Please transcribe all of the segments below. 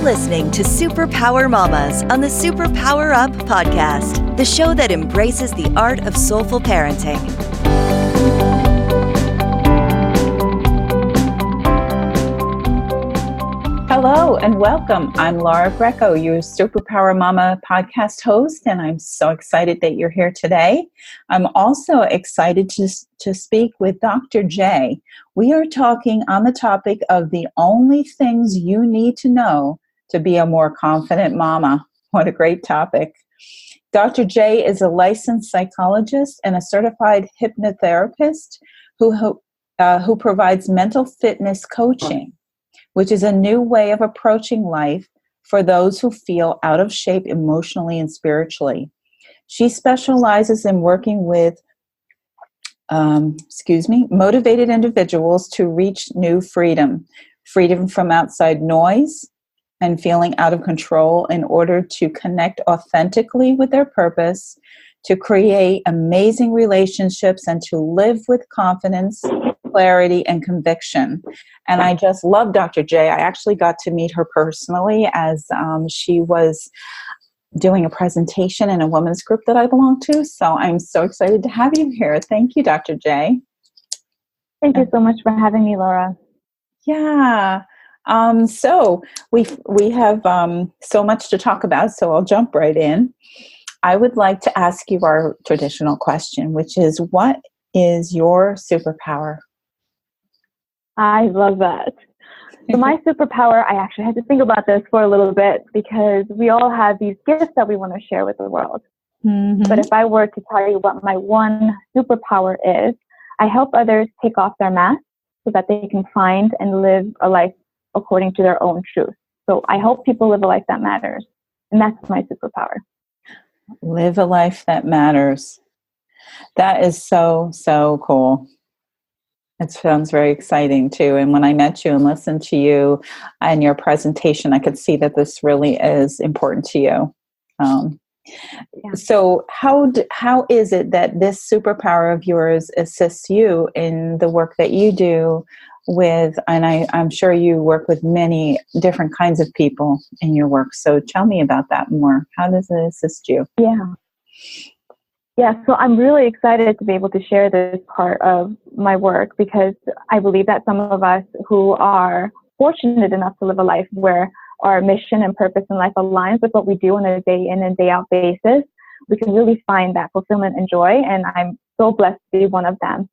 listening to Superpower Mamas on the Superpower Up podcast, the show that embraces the art of soulful parenting. Hello and welcome. I'm Laura Greco, your Superpower Mama podcast host, and I'm so excited that you're here today. I'm also excited to speak with Dr. J. We are talking on the topic of the only things you need to know to be a more confident mama. What a great topic. Dr. J is a licensed psychologist and a certified hypnotherapist who provides mental fitness coaching, which is a new way of approaching life for those who feel out of shape emotionally and spiritually. She specializes in working with motivated individuals to reach new freedom from outside noise and feeling out of control in order to connect authentically with their purpose, to create amazing relationships, and to live with confidence, clarity, and conviction. And I just love Dr. J. I actually got to meet her personally as she was doing a presentation in a women's group that I belong to. So I'm so excited to have you here. Thank you, Dr. J. Thank you so much for having me, Laura. Yeah. So we have so much to talk about, so I'll jump right in. I would like to ask you our traditional question, which is, what is your superpower? I love that. So my superpower, I actually had to think about this for a little bit because we all have these gifts that we want to share with the world. Mm-hmm. But if I were to tell you what my one superpower is, I help others take off their mask so that they can find and live a life according to their own truth. So I help people live a life that matters. And that's my superpower. Live a life that matters. That is so, so cool. It sounds very exciting too. And when I met you and listened to you and your presentation, I could see that this really is important to you. So how is it that this superpower of yours assists you in the work that you do with, and I'm sure you work with many different kinds of people in your work. So tell me about that more. How does it assist you? Yeah, so I'm really excited to be able to share this part of my work because I believe that some of us who are fortunate enough to live a life where our mission and purpose in life aligns with what we do on a day in and day out basis, we can really find that fulfillment and joy, and I'm so blessed to be one of them.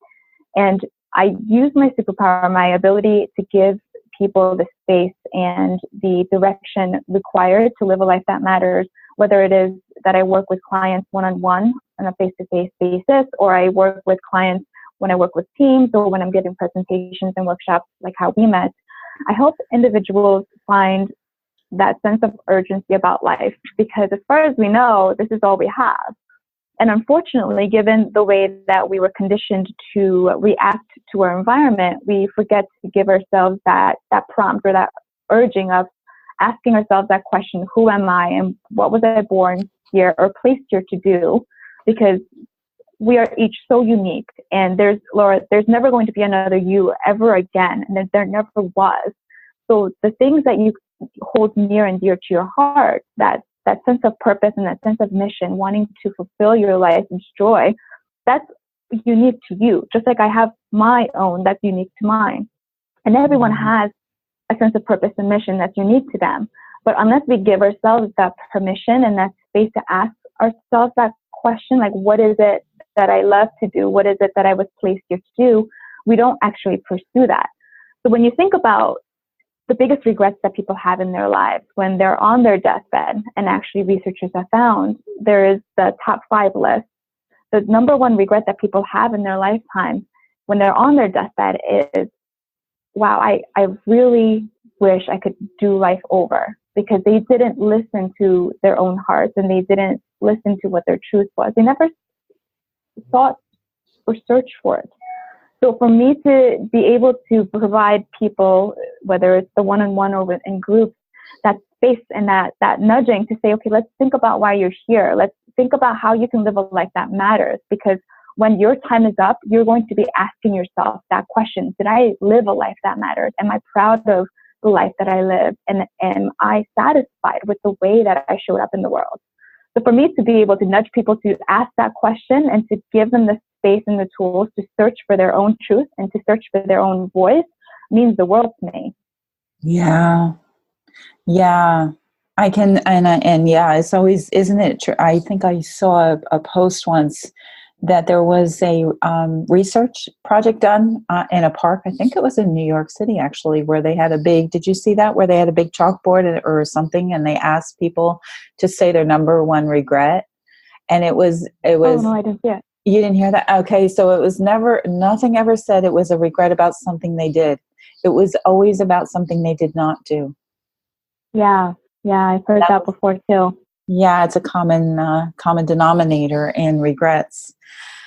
And I use my superpower, my ability to give people the space and the direction required to live a life that matters, whether it is that I work with clients one-on-one on a face-to-face basis, or I work with clients when I work with teams, or when I'm giving presentations and workshops like how we met. I help individuals find that sense of urgency about life because as far as we know, this is all we have. And unfortunately, given the way that we were conditioned to react to our environment, we forget to give ourselves that prompt or that urging of asking ourselves that question, who am I and what was I born here or placed here to do? Because we are each so unique, and there's never going to be another you ever again, and there never was. So the things that you hold near and dear to your heart, that sense of purpose and that sense of mission, wanting to fulfill your life's joy, that's unique to you. Just like I have my own, that's unique to mine. And everyone has a sense of purpose and mission that's unique to them. But unless we give ourselves that permission and that space to ask ourselves that question, like, what is it that I love to do? What is it that I was placed here to do? We don't actually pursue that. So when you think about the biggest regrets that people have in their lives when they're on their deathbed, and actually researchers have found there is the top 5 list. The number one regret that people have in their lifetime when they're on their deathbed is, wow, I really wish I could do life over, because they didn't listen to their own hearts and they didn't listen to what their truth was. They never thought or searched for it. So for me to be able to provide people, whether it's the one-on-one or in groups, that space and that nudging to say, okay, let's think about why you're here. Let's think about how you can live a life that matters. Because when your time is up, you're going to be asking yourself that question. Did I live a life that matters? Am I proud of the life that I live? And am I satisfied with the way that I showed up in the world? So for me to be able to nudge people to ask that question and to give them the space and the tools to search for their own truth and to search for their own voice means the world to me. Yeah. Yeah. I can, and yeah, it's always, isn't it true? I think I saw a post once that there was a research project done in a park. I think it was in New York City, actually, where they had did you see that? Where they had a big chalkboard or something, and they asked people to say their number one regret. And it was. Oh, no, I didn't see it. You didn't hear that? Okay. So it was nothing ever said it was a regret about something they did. It was always about something they did not do. Yeah. Yeah. I've heard that before too. Yeah. It's a common denominator in regrets.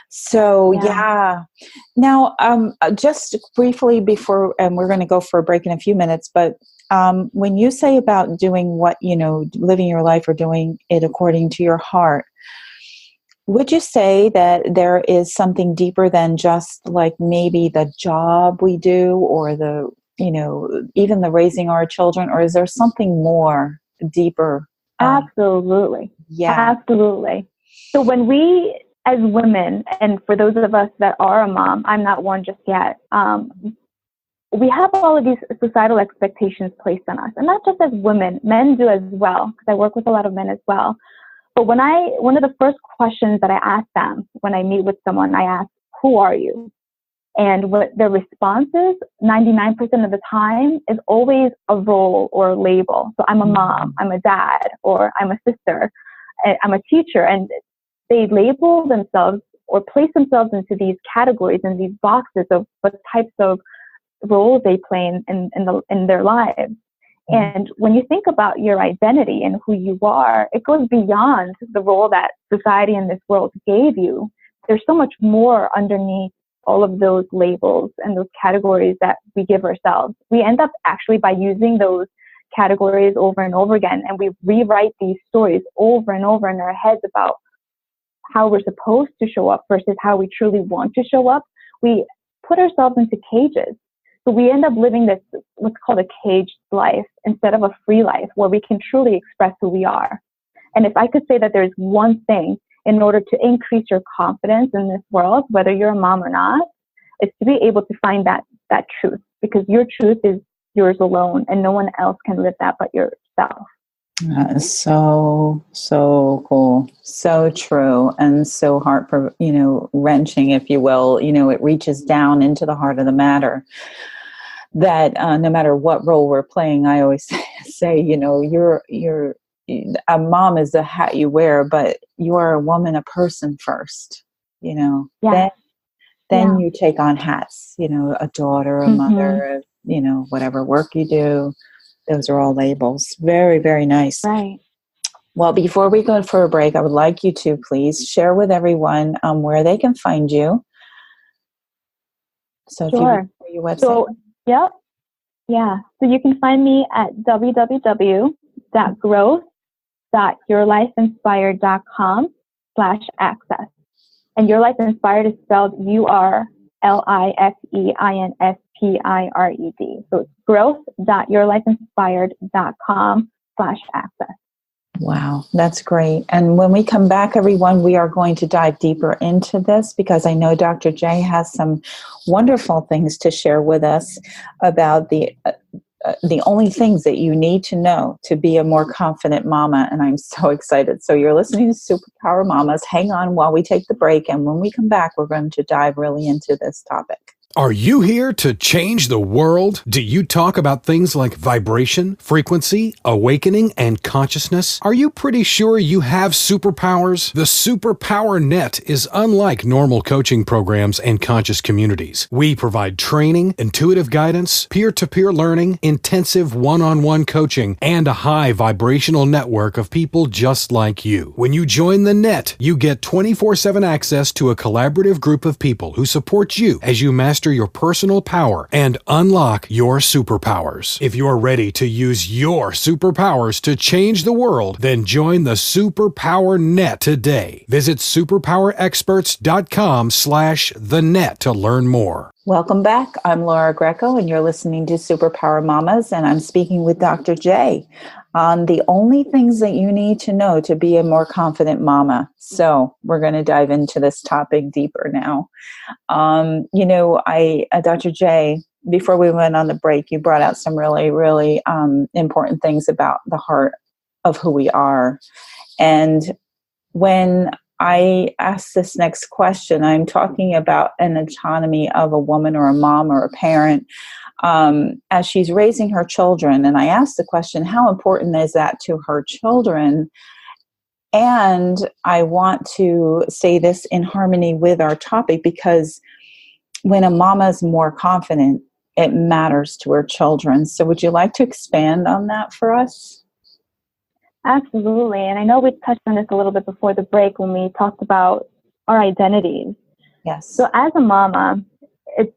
So yeah. Now, just briefly before, and we're going to go for a break in a few minutes, but when you say about doing what, living your life or doing it according to your heart, would you say that there is something deeper than just like maybe the job we do or the, even the raising our children, or is there something more deeper? Absolutely. Yeah. Absolutely. So when we, as women, and for those of us that are a mom, I'm not one just yet, we have all of these societal expectations placed on us, and not just as women, men do as well, because I work with a lot of men as well. But one of the first questions that I ask them when I meet with someone, I ask, who are you? And what their response is, 99% of the time, is always a role or a label. So I'm a mom, I'm a dad, or I'm a sister, I'm a teacher. And they label themselves or place themselves into these categories and these boxes of what types of roles they play in their lives. And when you think about your identity and who you are, it goes beyond the role that society in this world gave you. There's so much more underneath all of those labels and those categories that we give ourselves. We end up actually by using those categories over and over again, and we rewrite these stories over and over in our heads about how we're supposed to show up versus how we truly want to show up. We put ourselves into cages. So we end up living this, what's called a caged life, instead of a free life where we can truly express who we are. And if I could say that there's one thing in order to increase your confidence in this world, whether you're a mom or not, is to be able to find that truth, because your truth is yours alone and no one else can live that but yourself. That is so cool. So true. And so wrenching, if you will. It reaches down into the heart of the matter that no matter what role we're playing, I always say, you're a mom is a hat you wear, but you are a woman, a person first, Then you take on hats, a daughter, a mother, whatever work you do. Those are all labels. Very, very nice. Right. Well, before we go for a break, I would like you to please share with everyone where they can find you. So if you Sure. your website. So, yep. Yeah. So you can find me at www.growth.yourlifeinspired.com/access. And Your Life Inspired is spelled URLIFEINSPIRED. So it's growth.yourlifeinspired.com/access. Wow, that's great. And when we come back, everyone, we are going to dive deeper into this because I know Dr. J has some wonderful things to share with us about the only things that you need to know to be a more confident mama. And I'm so excited. So you're listening to Superpower Mamas. Hang on while we take the break. And when we come back, we're going to dive really into this topic. Are you here to change the world? Do you talk about things like vibration, frequency, awakening, and consciousness? Are you pretty sure you have superpowers? The Superpower Net is unlike normal coaching programs and conscious communities. We provide training, intuitive guidance, peer-to-peer learning, intensive one-on-one coaching, and a high vibrational network of people just like you. When you join the net, you get 24/7 access to a collaborative group of people who support you as you master master your personal power and unlock your superpowers. If you're ready to use your superpowers to change the world, then join the Superpower Net today. Visit superpowerexperts.com/thenet to learn more. Welcome back. I'm Laura Greco, and you're listening to Superpower Mamas, and I'm speaking with Dr. J on the only things that you need to know to be a more confident mama. So we're going to dive into this topic deeper now. Dr. J, before we went on the break, you brought out some really, really important things about the heart of who we are. And when I ask this next question, I'm talking about an autonomy of a woman or a mom or a parent as she's raising her children. And I ask the question, how important is that to her children? And I want to say this in harmony with our topic, because when a mama is more confident, it matters to her children. So would you like to expand on that for us? Absolutely. And I know we touched on this a little bit before the break when we talked about our identities. Yes. So as a mama, it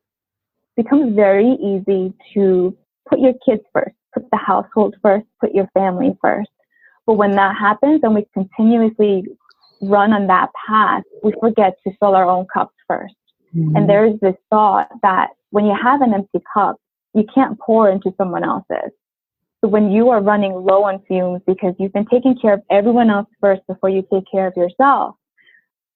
becomes very easy to put your kids first, put the household first, put your family first. But when that happens and we continuously run on that path, we forget to fill our own cups first. Mm-hmm. And there's this thought that when you have an empty cup, you can't pour into someone else's. So when you are running low on fumes because you've been taking care of everyone else first before you take care of yourself,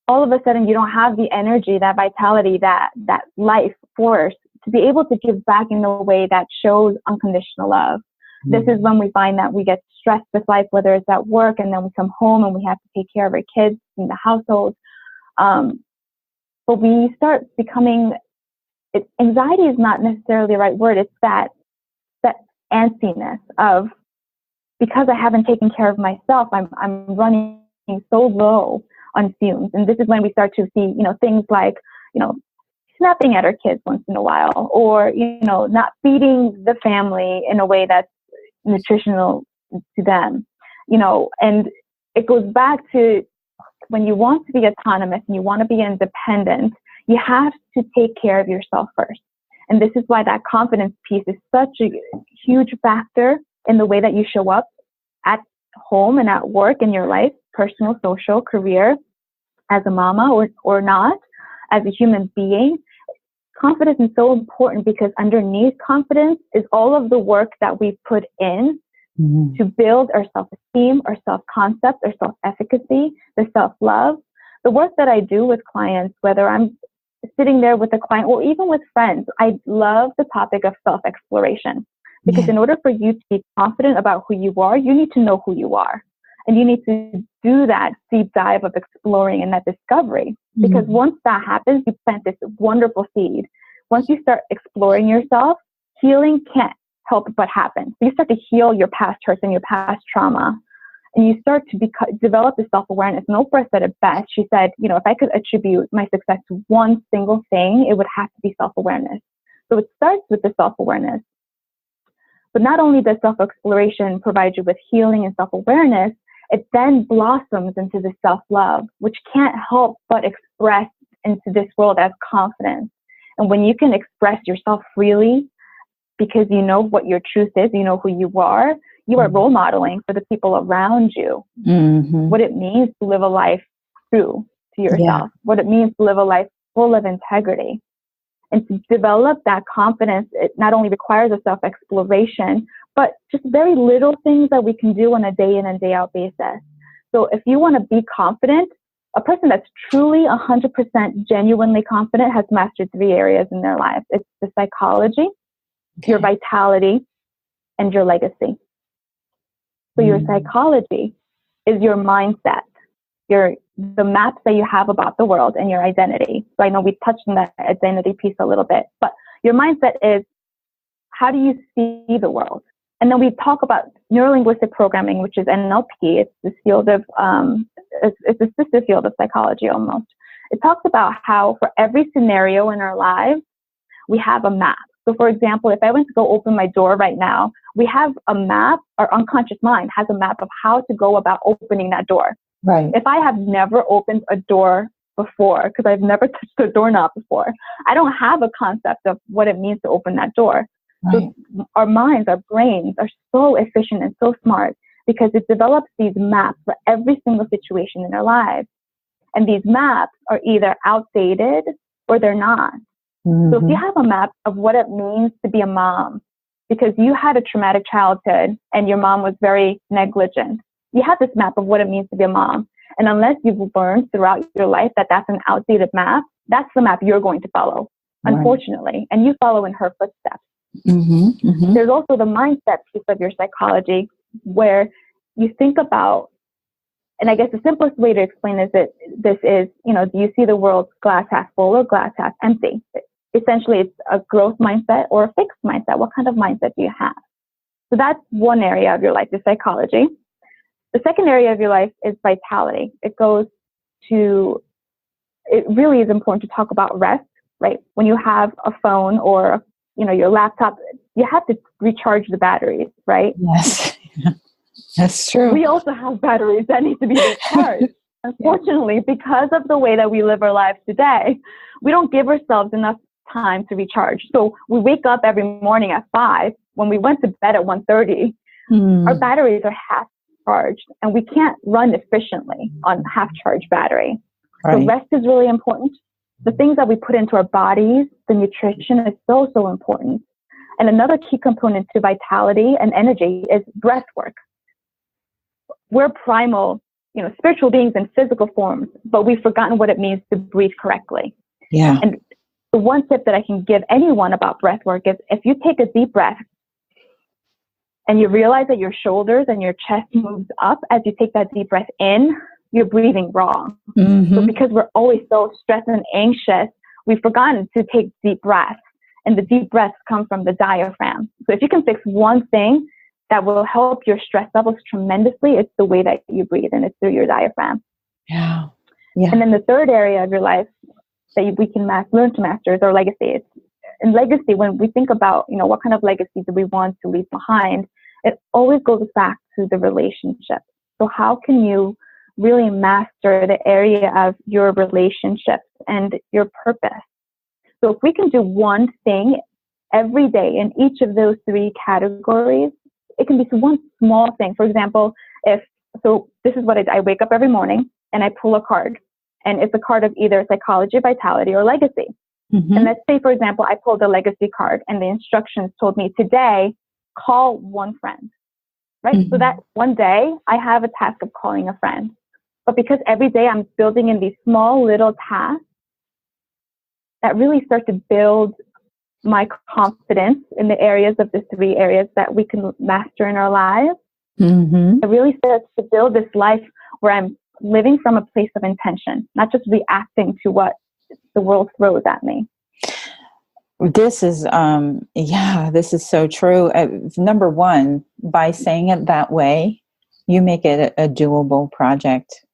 all of a sudden you don't have the energy, that vitality, that life force to be able to give back in a way that shows unconditional love. Mm-hmm. This is when we find that we get stressed with life, whether it's at work and then we come home and we have to take care of our kids in the household. But we start becoming, anxiety is not necessarily the right word. It's that antsiness of, because I haven't taken care of myself, I'm running so low on fumes. And this is when we start to see, things like, snapping at our kids once in a while, or, not feeding the family in a way that's nutritional to them, and it goes back to when you want to be autonomous and you want to be independent, you have to take care of yourself first. And this is why that confidence piece is such a huge factor in the way that you show up at home and at work in your life, personal, social, career, as a mama or not, as a human being. Confidence is so important because underneath confidence is all of the work that we put in to build our self-esteem, our self-concept, our self-efficacy, the self-love. The work that I do with clients, whether I'm sitting there with a client or even with friends, I love the topic of self-exploration, because in order for you to be confident about who you are, you need to know who you are. And you need to do that deep dive of exploring and that discovery. Because once that happens, you plant this wonderful seed. Once you start exploring yourself, healing can't help but happen. So you start to heal your past hurts and your past trauma. And you start to develop this self-awareness. And Oprah said it best. She said, if I could attribute my success to one single thing, it would have to be self-awareness. So it starts with the self-awareness. But not only does self-exploration provide you with healing and self-awareness, it then blossoms into the self-love, which can't help but express into this world as confidence. And when you can express yourself freely, because you know what your truth is, you know who you are role modeling for the people around you, what it means to live a life true to yourself, what it means to live a life full of integrity. And to develop that confidence, it not only requires a self-exploration, but just very little things that we can do on a day in and day out basis. So if you want to be confident, a person that's truly 100% genuinely confident has mastered 3 areas in their lives. It's the psychology, your vitality, and your legacy. So your psychology is your mindset, the maps that you have about the world and your identity. So I know we touched on that identity piece a little bit, but your mindset is, how do you see the world? And then we talk about neurolinguistic programming, which is NLP. It's this field of, it's a sister field of psychology almost. It talks about how for every scenario in our lives, we have a map. So for example, if I went to go open my door right now, we have a map, our unconscious mind has a map of how to go about opening that door. Right. If I have never opened a door before because I've never touched a doorknob before. I don't have a concept of what it means to open that door. Right. So our minds, our brains are so efficient and so smart because it develops these maps for every single situation in our lives. And these maps are either outdated or they're not. Mm-hmm. So if you have a map of what it means to be a mom, because you had a traumatic childhood and your mom was very negligent, you have this map of what it means to be a mom. And unless you've learned throughout your life that that's an outdated map, that's the map you're going to follow, unfortunately. And you follow in her footsteps. Mm-hmm. Mm-hmm. There's also the mindset piece of your psychology where you think about, and I guess the simplest way to explain is that this is, do you see the world glass half full or glass half empty? Essentially, it's a growth mindset or a fixed mindset. What kind of mindset do you have? So that's one area of your life, is psychology. The second area of your life is vitality. It really is important to talk about rest, right? When you have a phone or, your laptop, you have to recharge the batteries, right? Yes, that's true. We also have batteries that need to be recharged. Unfortunately, because of the way that we live our lives today, we don't give ourselves enough time to recharge. So we wake up every morning at 5. When we went to bed at 1:30, our batteries are half charged, and we can't run efficiently on half-charged battery. Right. So rest is really important. The things that we put into our bodies, the nutrition is so, so important. And another key component to vitality and energy is breath work. We're primal, spiritual beings in physical forms, but we've forgotten what it means to breathe correctly. Yeah. And the one tip that I can give anyone about breath work is if you take a deep breath and you realize that your shoulders and your chest moves up as you take that deep breath in, you're breathing wrong. Mm-hmm. So because we're always so stressed and anxious, we've forgotten to take deep breaths. And the deep breaths come from the diaphragm. So if you can fix one thing that will help your stress levels tremendously, it's the way that you breathe, and it's through your diaphragm. Yeah. Yeah. And then the third area of your life that we can learn to master is our legacy. In legacy, when we think about, what kind of legacy do we want to leave behind, it always goes back to the relationship. So how can you really master the area of your relationships and your purpose? So if we can do one thing every day in each of those 3 categories, it can be one small thing. For example, this is what I wake up every morning and I pull a card, and it's a card of either psychology, vitality, or legacy. Mm-hmm. And let's say, for example, I pulled the legacy card and the instructions told me today, call one friend, right? Mm-hmm. So that one day I have a task of calling a friend. But because every day I'm building in these small little tasks that really start to build my confidence in the areas of the 3 areas that we can master in our lives, Mm-hmm. it really starts to build this life where I'm living from a place of intention, not just reacting to what the world throws at me. This is, this is so true. Number one, by saying it that way, you make it a doable project,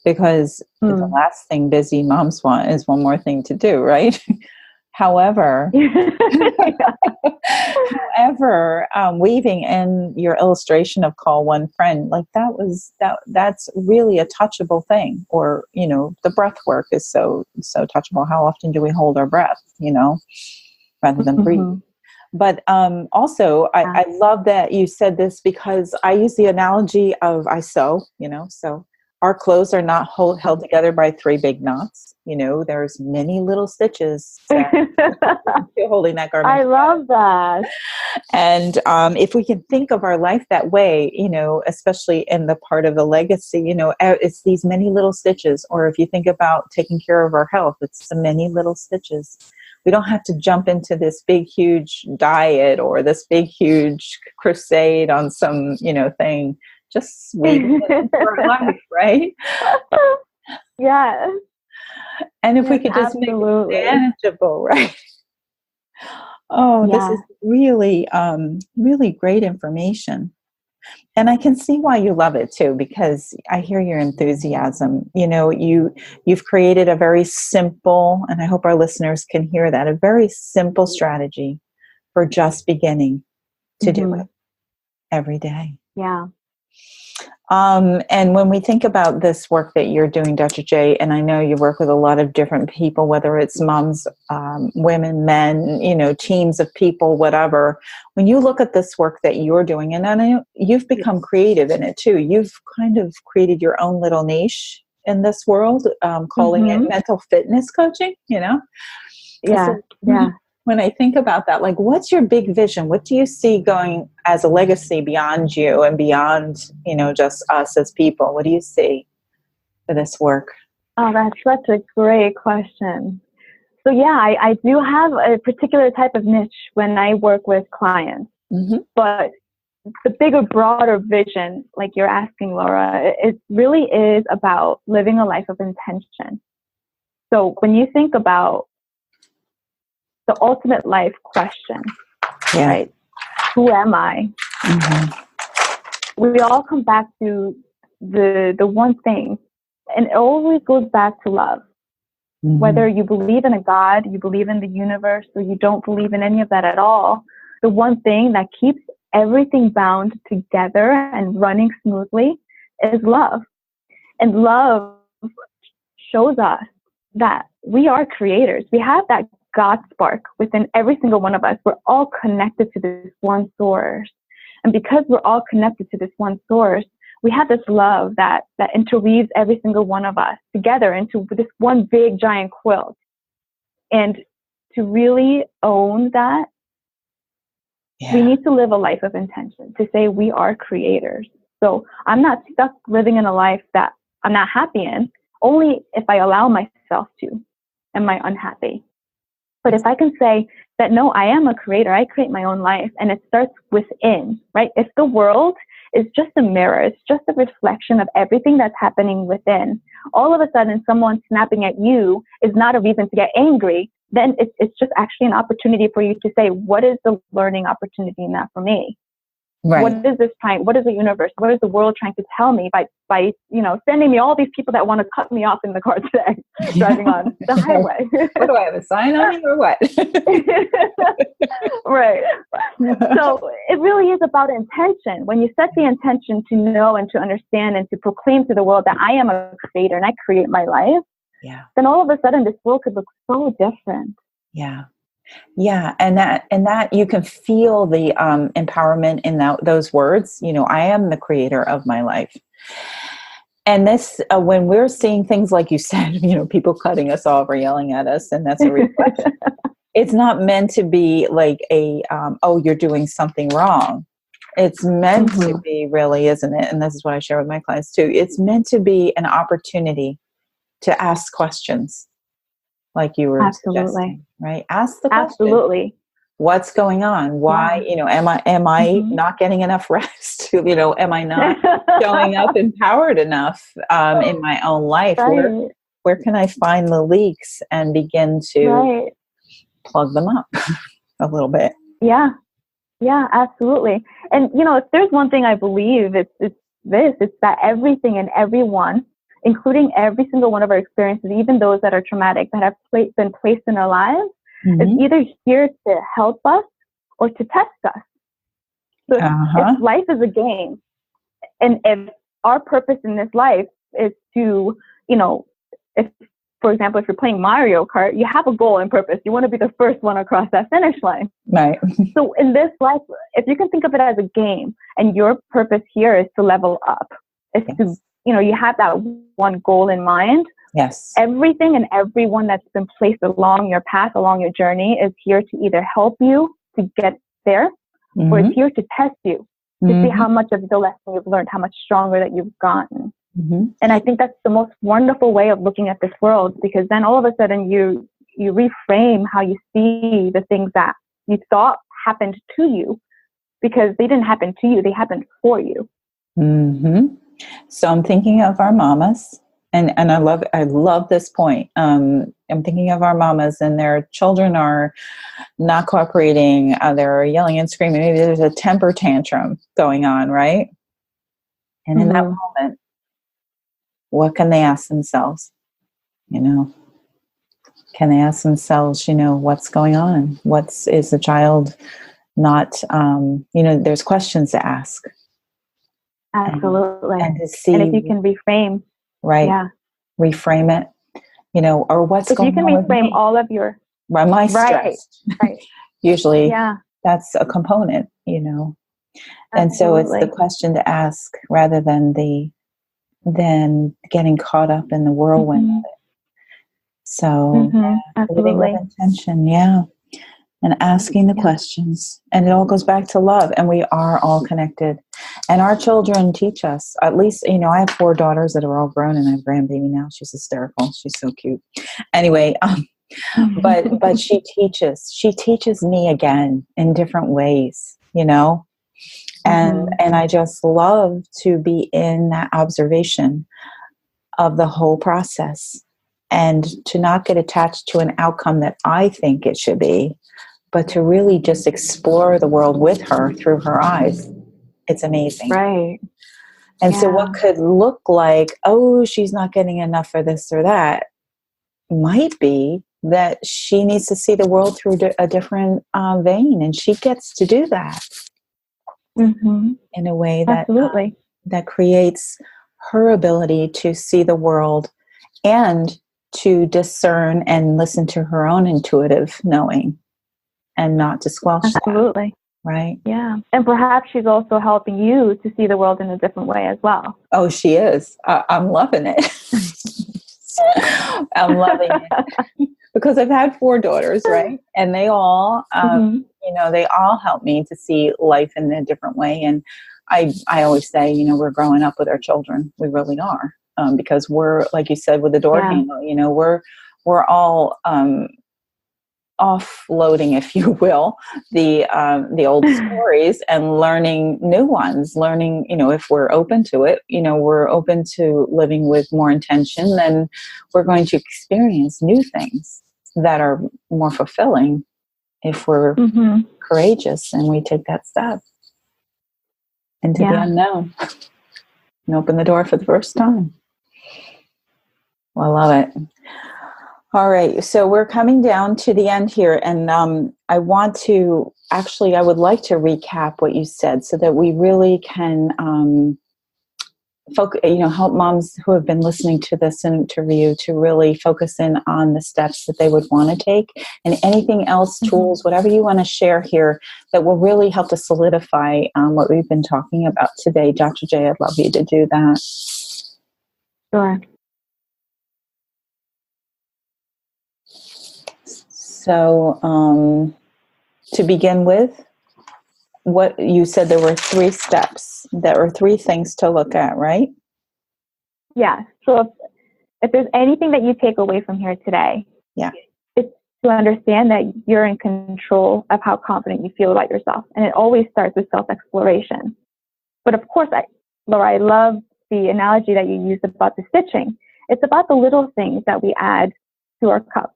because the last thing busy moms want is one more thing to do, right? However, weaving in your illustration of call one friend, like that's really a touchable thing. Or, the breath work is so touchable. How often do we hold our breath, rather than breathe? But also, I love that you said this, because I use the analogy of I sew, so our clothes are not held together by 3 big knots. There's many little stitches holding that garment. I love that. And if we can think of our life that way, especially in the part of the legacy, it's these many little stitches. Or if you think about taking care of our health, it's the many little stitches. We don't have to jump into this big, huge diet or this big, huge crusade on some, thing. Just weave it into our life, right? Yes. And if we could just make it manageable, right? This is really, really great information. And I can see why you love it too, because I hear your enthusiasm. You've created a very simple, and I hope our listeners can hear that, a very simple strategy for just beginning to do it every day. Yeah. And when we think about this work that you're doing, Dr. J, and I know you work with a lot of different people, whether it's moms, women, men, teams of people, whatever. When you look at this work that you're doing, and I know you've become creative in it too, you've kind of created your own little niche in this world, calling it mental fitness coaching, Yeah. So, when I think about that, like, what's your big vision? What do you see going as a legacy beyond you and beyond, just us as people? What do you see for this work? Oh, that's such a great question. So yeah, I do have a particular type of niche when I work with clients, but the bigger, broader vision, like you're asking, Laura, it really is about living a life of intention. So when you think about the ultimate life question, right? Who am I? We all come back to the one thing, and it always goes back to love. Whether you believe in a God, you believe in the universe, or you don't believe in any of that at all, the one thing that keeps everything bound together and running smoothly is love. And love shows us that we are creators. We have that God spark within every single one of us. We're all connected to this one source. And because we're all connected to this one source, we have this love that interweaves every single one of us together into this one big giant quilt. And to really own that, we need to live a life of intention, to say we are creators. So I'm not stuck living in a life that I'm not happy in, only if I allow myself to. Am I unhappy? But if I can say that, no, I am a creator, I create my own life, and it starts within, right? If the world is just a mirror, it's just a reflection of everything that's happening within, all of a sudden someone snapping at you is not a reason to get angry. Then it's just actually an opportunity for you to say, what is the learning opportunity in that for me? Right. What is this trying? What is the universe? What is the world trying to tell me by sending me all these people that want to cut me off in the car today, driving on the highway? What do I have, a sign on me or what? Right. So it really is about intention. When you set the intention to know and to understand and to proclaim to the world that I am a creator and I create my life, then all of a sudden this world could look so different. Yeah, and that you can feel the empowerment in those words. I am the creator of my life. And this, when we're seeing things like you said, people cutting us off or yelling at us, and that's a reflection. It's not meant to be like you're doing something wrong. It's meant to be, really, isn't it? And this is what I share with my clients too. It's meant to be an opportunity to ask questions. Like you were suggesting, right? Ask the question. Absolutely. What's going on? Why, am I not getting enough rest? Am I not showing up empowered enough in my own life? Right. Where can I find the leaks and begin to plug them up a little bit? Yeah, absolutely. And, if there's one thing I believe, it's that everything and everyone, including every single one of our experiences, even those that are traumatic, that have been placed in our lives, is either here to help us or to test us. So if life is a game, and if our purpose in this life is to, if, for example, if you're playing Mario Kart, you have a goal and purpose. You want to be the first one across that finish line. Right. So in this life, if you can think of it as a game, and your purpose here is to level up, is to you have that one goal in mind. Yes. Everything and everyone that's been placed along your path, along your journey, is here to either help you to get there, or it's here to test you, to see how much of the lesson you've learned, how much stronger that you've gotten. And I think that's the most wonderful way of looking at this world, because then all of a sudden you reframe how you see the things that you thought happened to you, because they didn't happen to you, they happened for you. So I'm thinking of our mamas, and I love this point. I'm thinking of our mamas, and their children are not cooperating. They're yelling and screaming. Maybe there's a temper tantrum going on, right? And in that moment, what can they ask themselves? Can they ask themselves, what's going on? Is the child not, there's questions to ask. Absolutely. And to see, and if you can reframe, right, yeah. reframe it, or what's If you going can on with reframe me? all of your, Am I right, stressed? right, Usually yeah, that's a component, And so it's the absolutely. question to ask rather than getting caught up in the whirlwind of it. So living with Absolutely. intention, yeah. And asking the questions. And it all goes back to love. And we are all connected. And our children teach us, at least, I have 4 daughters that are all grown, and I have a grandbaby now. She's hysterical. She's so cute. Anyway, but she teaches me again in different ways, and I just love to be in that observation of the whole process, and to not get attached to an outcome that I think it should be, but to really just explore the world with her through her eyes. It's amazing. Right. And so what could look like, oh, she's not getting enough for this or that, might be that she needs to see the world through a different vein, and she gets to do that in a way that Absolutely. that creates her ability to see the world and to discern and listen to her own intuitive knowing, and not to squelch Absolutely. that, right? Yeah. And perhaps she's also helping you to see the world in a different way as well. Oh, she is. I'm loving it. I'm loving it. Because I've had 4 daughters, right? And they all, they all help me to see life in a different way. And I always say, we're growing up with our children. We really are. Because we're, like you said, with the door handle, we're all offloading, if you will, the old stories and learning new ones. Learning, if we're open to it, we're open to living with more intention, then we're going to experience new things that are more fulfilling if we're courageous and we take that step into the unknown and open the door for the first time. Well, I love it. All right, so we're coming down to the end here, and I would like to recap what you said so that we really can help moms who have been listening to this interview to really focus in on the steps that they would want to take, and anything else, tools, whatever you want to share here that will really help to solidify what we've been talking about today. Dr. J, I'd love you to do that. Sure. So, to begin with, what you said, there were 3 steps. There were 3 things to look at, right? Yeah. So if there's anything that you take away from here today, it's to understand that you're in control of how confident you feel about yourself. And it always starts with self-exploration. But of course, Laura, I love the analogy that you used about the stitching. It's about the little things that we add to our cup.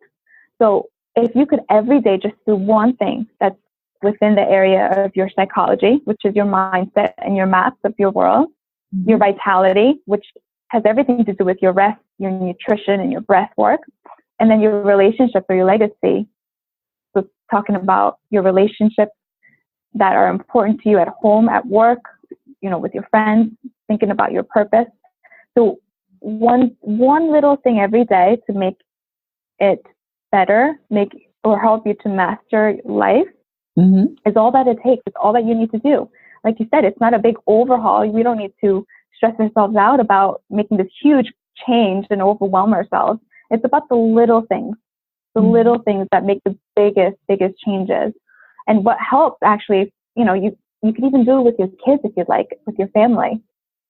So if you could every day just do one thing that's within the area of your psychology, which is your mindset and your maps of your world, your vitality, which has everything to do with your rest, your nutrition, and your breath work, and then your relationship or your legacy. So talking about your relationships that are important to you at home, at work, with your friends, thinking about your purpose. So one little thing every day to make it better, or help you to master life is all that it takes. It's all that you need to do. Like you said, it's not a big overhaul. We don't need to stress ourselves out about making this huge change and overwhelm ourselves. It's about the little things that make the biggest changes. And what helps actually, you can even do it with your kids if you'd like, with your family.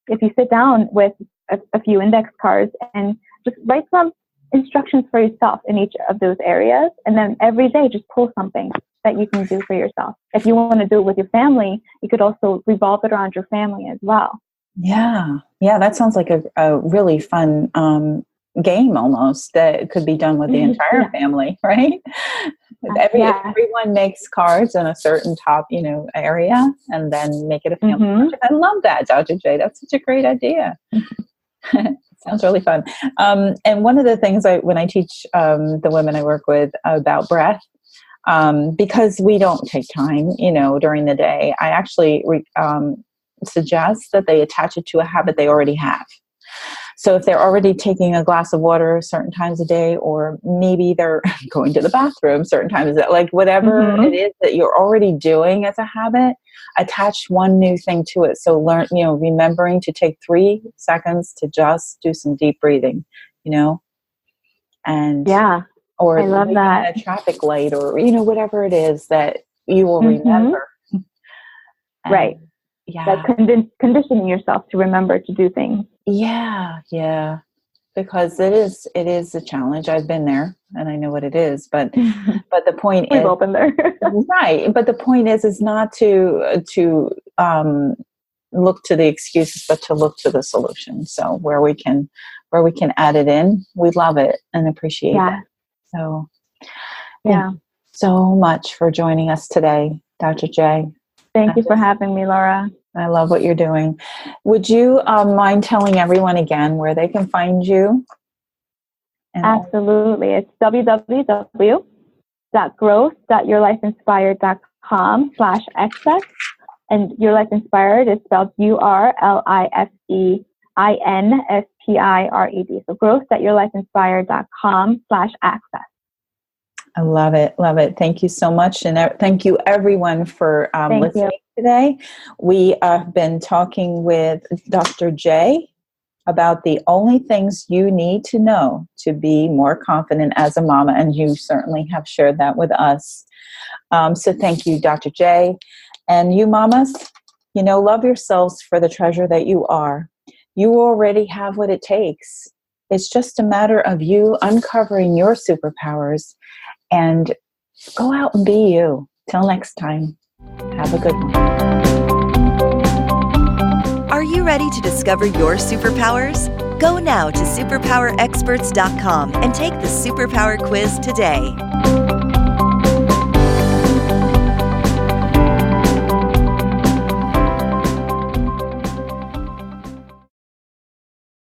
If you sit down with a few index cards and just write some instructions for yourself in each of those areas, and then every day just pull something that you can do for yourself. If you want to do it with your family, you could also revolve it around your family as well. Yeah, that sounds like a really fun game almost that could be done with the entire family, right? Everyone makes cards in a certain top, area, and then make it a family project. I love that, Dr. J. That's such a great idea. Sounds really fun. And one of the things when I teach the women I work with about breath, because we don't take time, during the day, I actually suggest that they attach it to a habit they already have. So if they're already taking a glass of water certain times a day, or maybe they're going to the bathroom certain times, like whatever it is that you're already doing as a habit, attach one new thing to it. So remembering to take 3 seconds to just do some deep breathing, and or I love that. a traffic light, or whatever it is that you will remember. Right. Yeah. That's conditioning yourself to remember to do things. Yeah. Because it is a challenge. I've been there and I know what it is, but the point We've is, all been there. right. But the point is not to look to the excuses, but to look to the solution. So where we can add it in, we love it and appreciate it. So thank you so much for joining us today, Dr. J. Thank you for having me, Laura. I love what you're doing. Would you mind telling everyone again where they can find you? Absolutely. It's www.growth.yourlifeinspired.com/access. And Your Life Inspired is spelled URLIFEINSPIRED. So growth.yourlifeinspired.com/access. I love it. Love it. Thank you so much. And thank you everyone for listening today. We have been talking with Dr. J about the only things you need to know to be more confident as a mama. And you certainly have shared that with us. So thank you, Dr. J. And you mamas, love yourselves for the treasure that you are. You already have what it takes. It's just a matter of you uncovering your superpowers. And go out and be you. Till next time. Have a good one. Are you ready to discover your superpowers? Go now to superpowerexperts.com and take the Superpower Quiz today.